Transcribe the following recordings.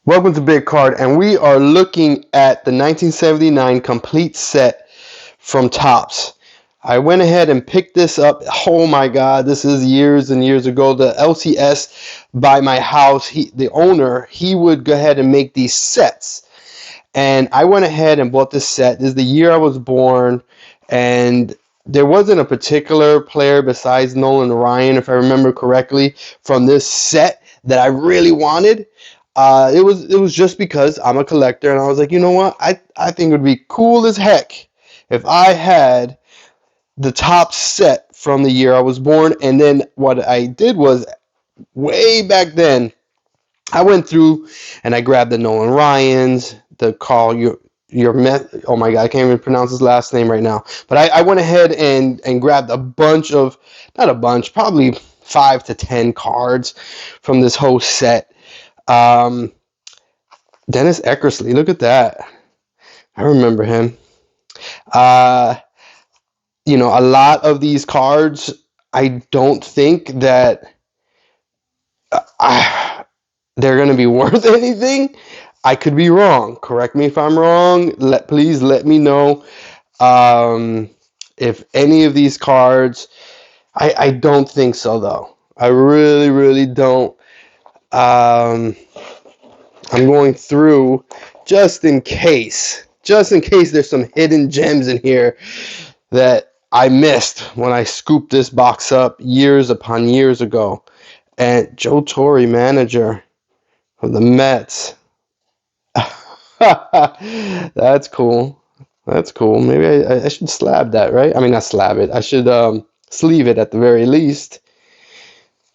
Welcome to Big Card, and we are looking at the 1979 complete set from Topps. I went ahead and picked this up. Oh my God, this is years and years ago. The LCS by my house, the owner, he would go ahead and make these sets. And I went ahead and bought this set. This is the year I was born, and there wasn't a particular player besides Nolan Ryan, if I remember correctly, from this set that I really wanted. It was just because I'm a collector, and I was like, you know what? I think it would be cool as heck if I had the top set from the year I was born. And then what I did was, way back then, I went through and I grabbed the Nolan Ryans, the Carl your oh my God, I can't even pronounce his last name right now. But I went ahead and grabbed a bunch of, not a bunch, probably 5 to 10 cards from this whole set. Um, Dennis Eckersley, look at that. I remember him. Uh, a lot of these cards, I don't think that they're going to be worth anything. I could be wrong. Correct me if I'm wrong. Please let me know if any of these cards. I don't think so, though. I really, really don't. I'm going through just in case. Just in case there's some hidden gems in here that I missed when I scooped this box up years upon years ago. And Joe Torre, manager of the Mets. That's cool. That's cool. Maybe I should slab that, right? I mean, not slab it. I should sleeve it at the very least.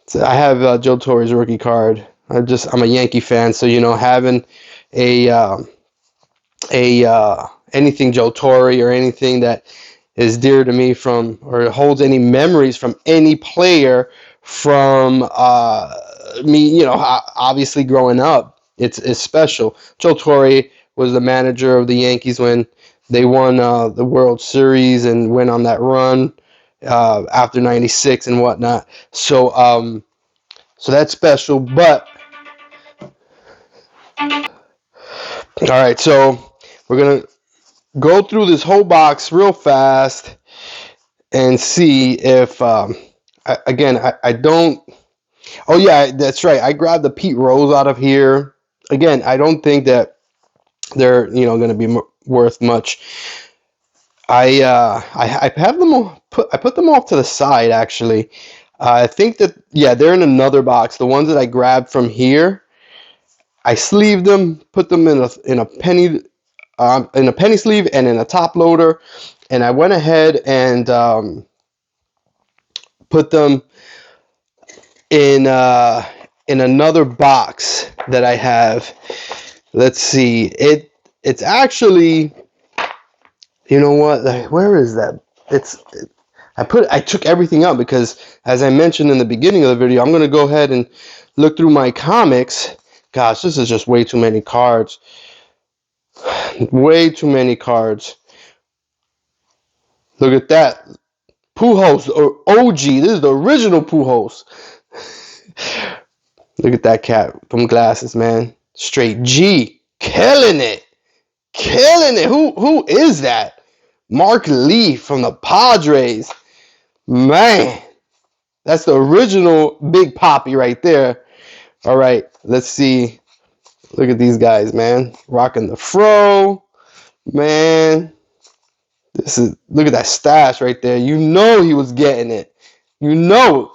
So I have Joe Torre's rookie card. I'm a Yankee fan, so having a anything Joe Torre or anything that is dear to me from or holds any memories from any player from me, obviously growing up, it's special. Joe Torre was the manager of the Yankees when they won the World Series and went on that run after '96 and whatnot. So that's special. But all right, so we're gonna go through this whole box real fast and see if I don't. Oh yeah, that's right. I grabbed the Pete Rose out of here. Again, I don't think that they're going to be worth much. I have them all I put them off to the side actually. I think that they're in another box. The ones that I grabbed from here, I sleeved them, put them in a penny sleeve and in a top loader, and I went ahead and put them in another box that I have. Let's see. It's actually, you know what? Where is that? I took everything out because, as I mentioned in the beginning of the video, I'm going to go ahead and look through my comics. Gosh, this is just way too many cards. Way too many cards. Look at that. Pujols, or OG. This is the original Pujols. Look at that cat. Them glasses, man. Straight G. Killing it. Killing it. Who is that? Mark Lee from the Padres. Man. That's the original Big Poppy right there. All right. Let's see. Look at these guys, man. Rocking the fro. Man. Look at that stash right there. You know he was getting it. You know.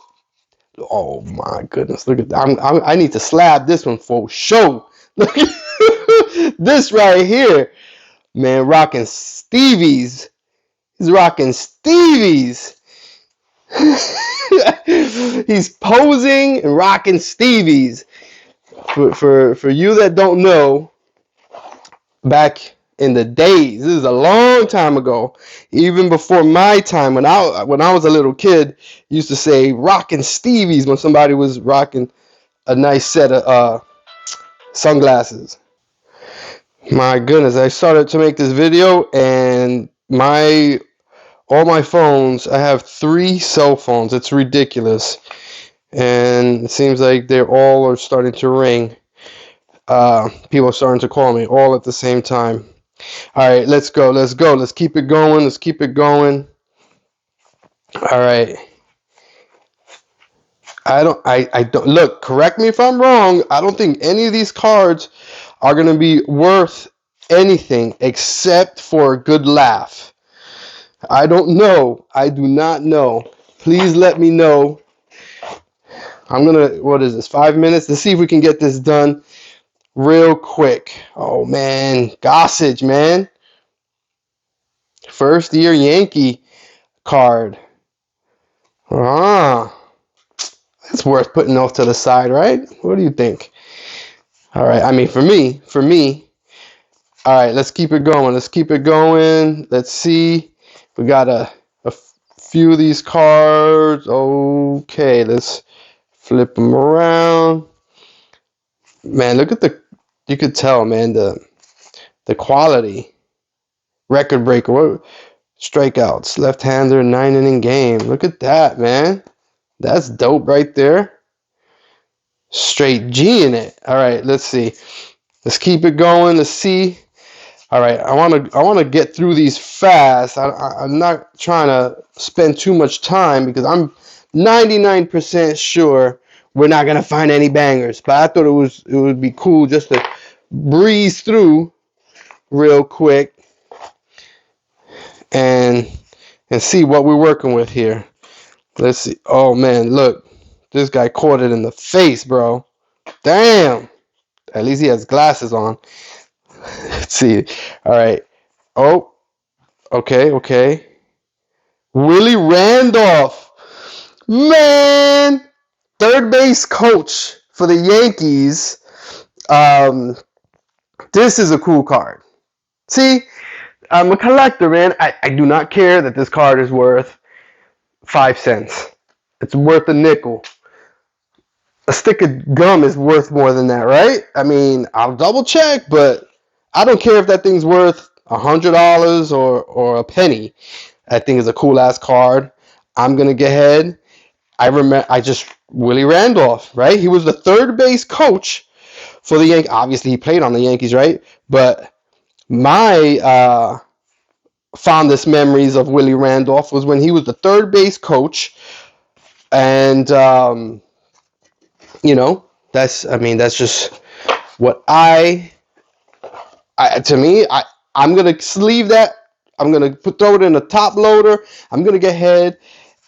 Oh my goodness! Look at that. I need to slab this one for sure. Look at this right here, man. Rocking Stevies. He's rocking Stevies. He's posing and rocking Stevies. For you that don't know, back in the days, this is a long time ago, even before my time, when I was a little kid, used to say rocking Stevies when somebody was rocking a nice set of sunglasses. My goodness, I started to make this video, and all my phones, I have 3 cell phones. It's ridiculous, and it seems like they all are starting to ring. People are starting to call me all at the same time. All right, let's go. Let's go. Let's keep it going. Let's keep it going. All right. I don't look, correct me if I'm wrong. I don't think any of these cards are going to be worth anything except for a good laugh. I don't know. I do not know. Please let me know. I'm going to, what is this, 5 minutes? Let's see if we can get this done real quick. Oh, man. Gossage, man. First year Yankee card. Ah. It's worth putting off to the side, right? What do you think? All right. I mean, for me. All right. Let's keep it going. Let's keep it going. Let's see. We got a few of these cards. Okay. Let's flip them around. Man, look at you could tell, man, the quality. Record breaker. Strikeouts. Left-hander, 9-inning game. Look at that, man. That's dope right there. Straight G in it. All right, let's see. Let's keep it going. Let's see. All right, I want to get through these fast. I'm not trying to spend too much time because I'm 99% sure we're not gonna find any bangers. But I thought it would be cool just to breeze through real quick and see what we're working with here. Let's see. Oh man, look. This guy caught it in the face, bro. Damn. At least he has glasses on. Let's see. All right. Oh, okay. Willie Randolph. Man. Third base coach for the Yankees. This is a cool card. See, I'm a collector, man. I do not care that this card is worth 5 cents. It's worth a nickel. A stick of gum is worth more than that, right? I mean, I'll double check, but I don't care if that thing's worth $100 or a penny. I think it's a cool ass card. I'm gonna get ahead. Willie Randolph, right? He was the third base coach for the Yankees. Obviously, he played on the Yankees, right? But my fondest memories of Willie Randolph was when he was the third base coach, and that's just what I'm gonna sleeve that. I'm gonna throw it in a top loader. I'm gonna get ahead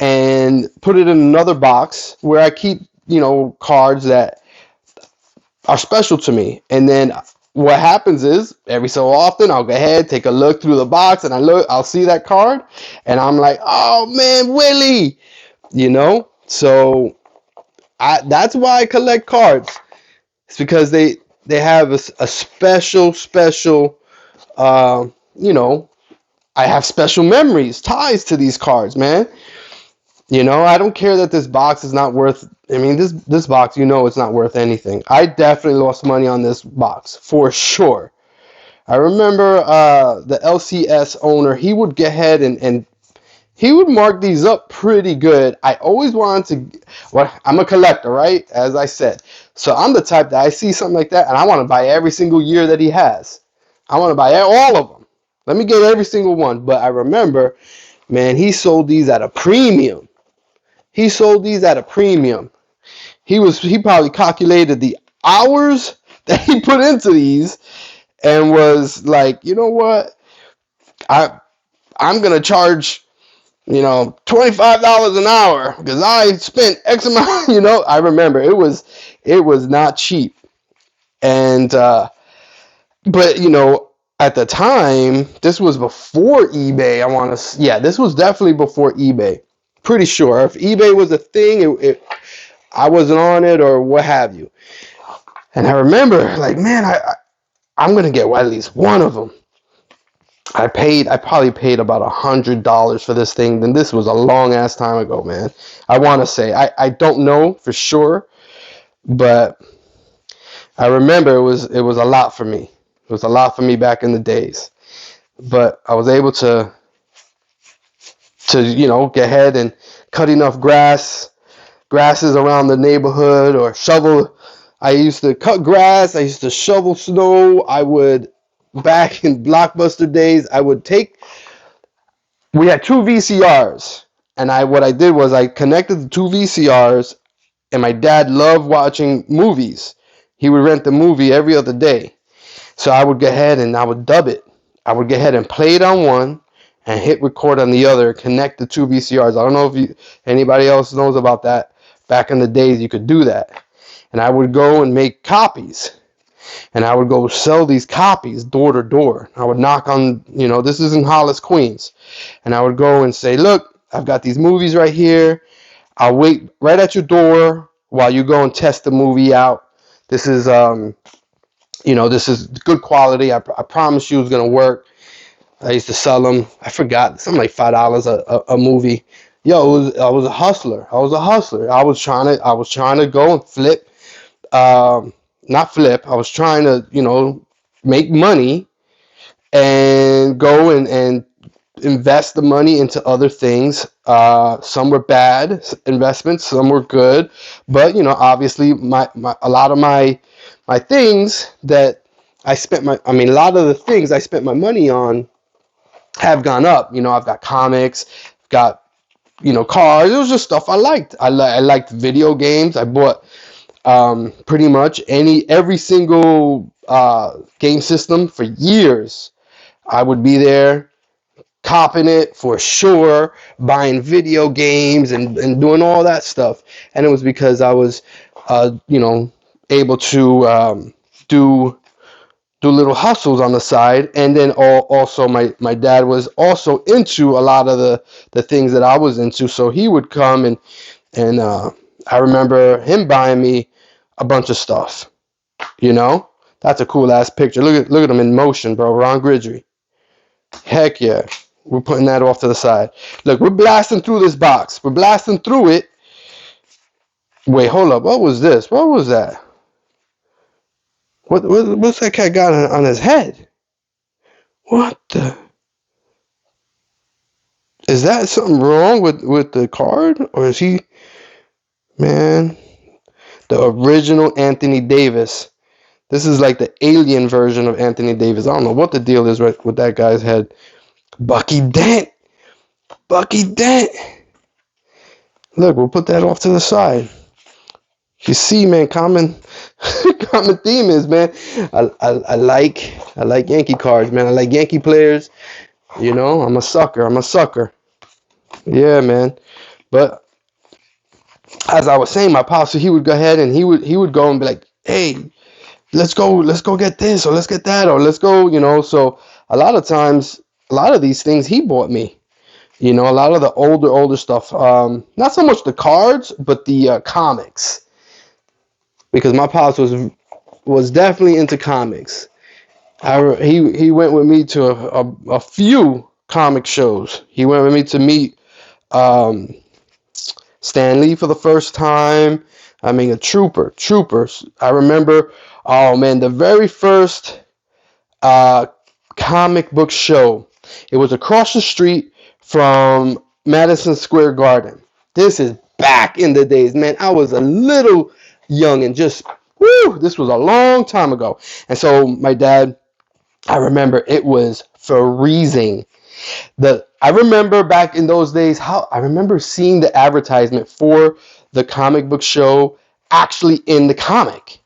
and put it in another box where I keep cards that are special to me. And then what happens is every so often I'll go ahead, take a look through the box, and I'll see that card, and I'm like, oh man, Willie, So that's why I collect cards. It's because they have a special, I have special memories, ties to these cards, man. I don't care that this box is not worth, this box, it's not worth anything. I definitely lost money on this box, for sure. I remember the LCS owner, he would get ahead and he would mark these up pretty good. I always wanted to, I'm a collector, right? As I said. So I'm the type that I see something like that and I want to buy every single year that he has. I want to buy all of them. Let me get every single one. But I remember, man, he sold these at a premium. He probably calculated the hours that he put into these and was like, you know what? I'm going to charge $25 an hour because I spent X amount, I remember it was not cheap. And, but at the time, this was before eBay. This was definitely before eBay. Pretty sure if eBay was a thing, I wasn't on it or what have you. And I remember like, man, I'm going to get at least one of them. I probably paid about $100 for this thing. Then this was a long ass time ago, man. I want to say, I don't know for sure, but I remember it was a lot for me. It was a lot for me back in the days, but I was able to get ahead and cut enough grasses around the neighborhood or shovel. I used to cut grass. I used to shovel snow. I would, back in Blockbuster days, I would take, we had two VCRs. And what I did was I connected the two VCRs, and my dad loved watching movies. He would rent the movie every other day. So I would go ahead and I would dub it. I would go ahead and play it on one and hit record on the other, connect the two VCRs. I don't know if anybody else knows about that. Back in the days, you could do that. And I would go and make copies. And I would go sell these copies door to door. I would knock on, this is in Hollis, Queens. And I would go and say, look, I've got these movies right here. I'll wait right at your door while you go and test the movie out. This is, this is good quality. I promise you it's going to work. I used to sell them. I forgot, something like $5 a movie. Yo, I was a hustler. I was trying to go and flip. Not flip. I was trying to, make money and go and invest the money into other things. Some were bad investments, some were good, but obviously a lot of my things that a lot of the things I spent my money on have gone up. I've got comics, got cars. It was just stuff I liked. I liked video games. I bought pretty much every single game system for years. I would be there copping it for sure, buying video games and doing all that stuff. And it was because I was able to do little hustles on the side. And then also my dad was also into a lot of the things that I was into, so he would come and I remember him buying me a bunch of stuff. That's a cool ass picture. Look at him in motion, bro. Ron Gridry. Heck yeah. We're putting that off to the side. Look, we're blasting through this box. We're blasting through it. Wait, hold up. What was this? What was that? What's that cat got on his head? What the? Is that something wrong with the card? Or is he... Man, the original Anthony Davis. This is like the alien version of Anthony Davis. I don't know what the deal is with that guy's head. Bucky Dent. Bucky Dent. Look, we'll put that off to the side. You see, man, common theme is, man, I like Yankee cards, man. I like Yankee players. I'm a sucker. Yeah, man. But as I was saying, my pops, he would go ahead and he would go and be like, hey, let's go get this, or let's get that, or let's go, So a lot of times, a lot of these things he bought me. A lot of the older stuff. Not so much the cards, but the comics. Because my pops was definitely into comics. He went with me to a few comic shows. He went with me to meet Stan Lee for the first time. I mean, a troopers. I remember, oh man, the very first comic book show. It was across the street from Madison Square Garden. This is back in the days, man. I was a little young and just, this was a long time ago. And so my dad, I remember it was freezing. I remember back in those days I remember seeing the advertisement for the comic book show actually in the comic,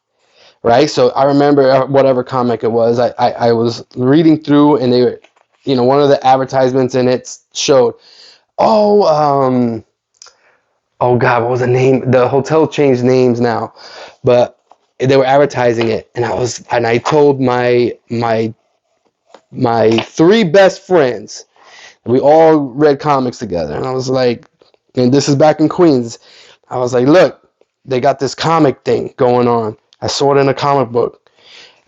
right? So I remember whatever comic it was, I was reading through, and they were, one of the advertisements in it showed, oh God, what was the name? The hotel changed names now, but they were advertising it, and I told my three best friends, we all read comics together, and I was like, and this is back in Queens, I was like, look, they got this comic thing going on. I saw it in a comic book.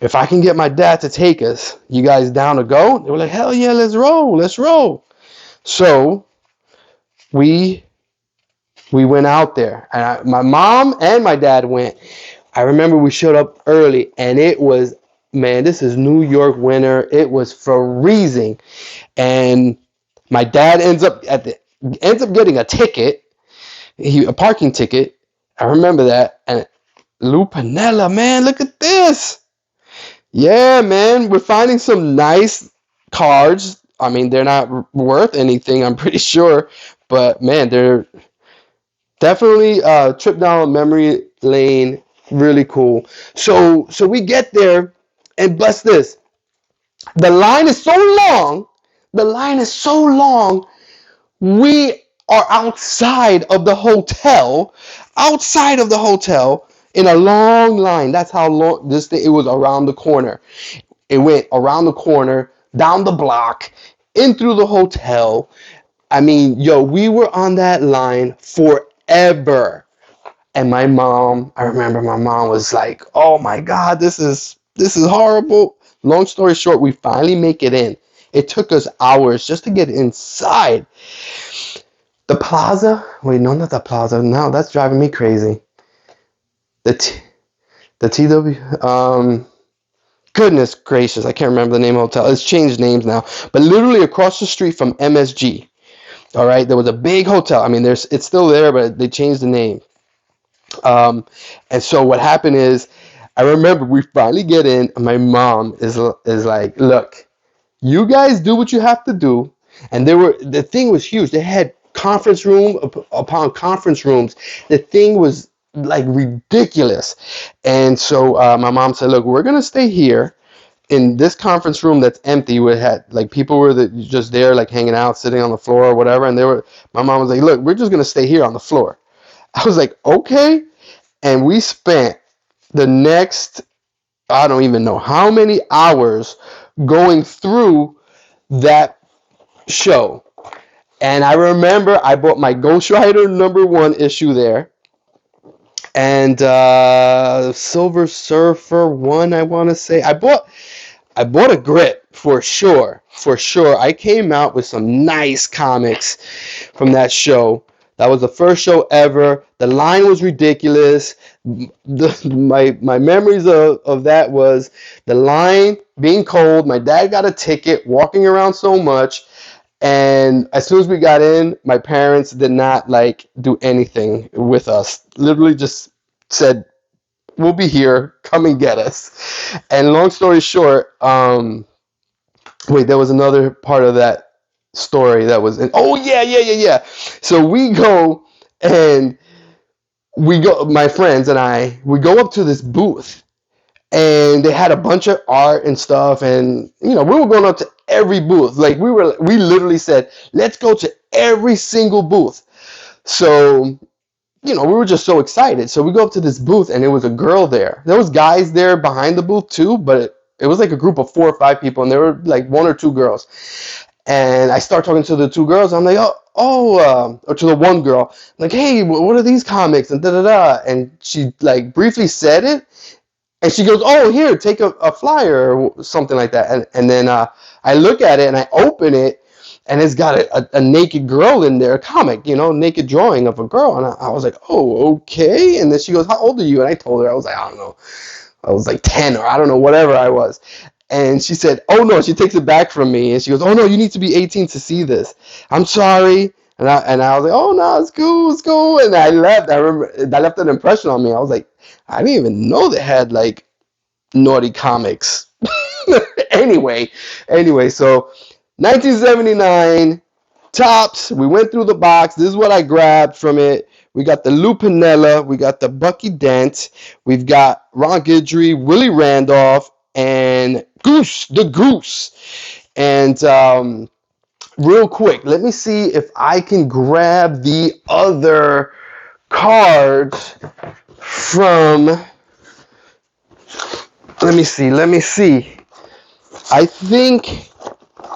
If I can get my dad to take us, you guys down to go? They were like, hell yeah, let's roll. So we went out there, and my mom and my dad went. I remember we showed up early, and it was, man, this is New York winter. It was freezing, and my dad ends up getting a ticket, a parking ticket. I remember that, and Lou Piniella, man, look at this. Yeah, man, we're finding some nice cards. I mean, they're not worth anything, I'm pretty sure, but man, they're definitely trip down memory lane. Really cool. So we get there, and bless this. The line is so long. The line is so long. We are outside of the hotel in a long line. That's how long this thing. It was around the corner. It went around the corner, down the block, in through the hotel. I mean, yo, we were on that line forever. And I remember my mom was like, "Oh my God, this is horrible." Long story short, we finally make it in. It took us hours just to get inside. The plaza? Wait, no, not the plaza. No, that's driving me crazy. The T, the TW. Goodness gracious, I can't remember the name of the hotel. It's changed names now. But literally across the street from MSG. All right, there was a big hotel. I mean, it's still there, but they changed the name. Um, and so what happened is, I remember we finally get in, and my mom is like, "Look, you guys do what you have to do." And the thing was huge. They had conference room upon conference rooms. The thing was like ridiculous. And so my mom said, "Look, we're gonna stay here in this conference room that's empty. We had like people were just there, like hanging out, sitting on the floor or whatever." And my mom was like, "Look, we're just gonna stay here on the floor." I was like, "Okay." And we spent the next, I don't even know how many hours going through that show. And I remember I bought my Ghost Rider #1 issue there. And Silver Surfer 1, I want to say. I bought a grip for sure. For sure. I came out with some nice comics from that show. That was the first show ever. The line was ridiculous. My memories of that was the line being cold. My dad got a ticket, walking around so much. And as soon as we got in, my parents did not like do anything with us. Literally just said, "We'll be here. Come and get us." And long story short, wait, there was another part of that story that was in. Oh yeah. So and my friends and we go up to this booth, and they had a bunch of art and stuff, and we were going up to every booth. Like we literally said, "Let's go to every single booth." So we were just so excited. So we go up to this booth, and there was a girl there. There was guys there behind the booth too, but it was like a group of 4 or 5 people, and there were like 1 or 2 girls. And I start talking to the 2 girls. I'm like, or to the one girl, like, "Hey, what are these comics?" And da da da. And she like briefly said it, and she goes, "Oh, here, take a flyer," or something like that. And then I look at it, and I open it, and it's got a naked girl in there, a comic, naked drawing of a girl. And I was like, "Oh, okay." And then she goes, "How old are you?" And I told her, I was like, "I don't know. I was like 10, or I don't know, whatever I was." And she said, "Oh, no," she takes it back from me. And she goes, "Oh, no, you need to be 18 to see this. I'm sorry." And I was like, "Oh, no, it's cool, it's cool." And I left. I remember that left an impression on me. I was like, I didn't even know they had like naughty comics. anyway, so 1979 Topps. We went through the box. This is what I grabbed from it. We got the Lou Piniella, we got the Bucky Dent, we've got Ron Guidry, Willie Randolph, and Goose, the Goose. And real quick, let me see if I can grab the other cards from. Let me see. I think,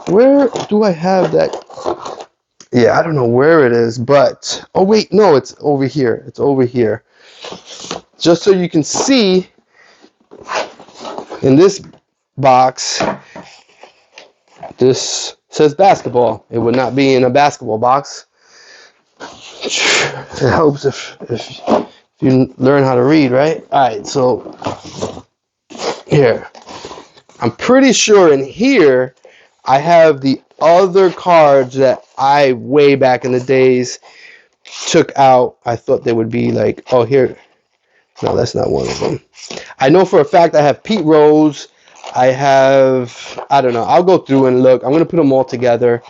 where do I have that? Yeah, I don't know where it is, but, oh wait, no, it's over here. It's over here. Just so you can see, in this box, this says basketball. It would not be in a basketball box. It helps if you learn how to read, right? All right, so here. I'm pretty sure in here I have the other cards that I, way back in the days, took out. I thought they would be like, oh, here. No, that's not one of them. I know for a fact I have Pete Rose. I have, I don't know. I'll go through and look. I'm going to put them all together.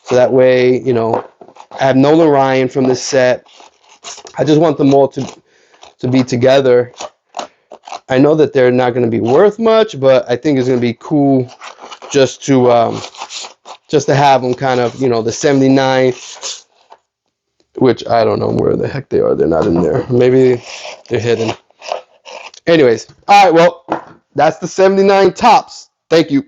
So that way, you know, I have Nolan Ryan from this set. I just want them all to be together. I know that they're not going to be worth much, but I think it's going to be cool just to have them kind of, you know, the 79, which I don't know where the heck they are. They're not in there. Maybe they're hidden. Anyways, all right, well, that's the 79 Topps. Thank you.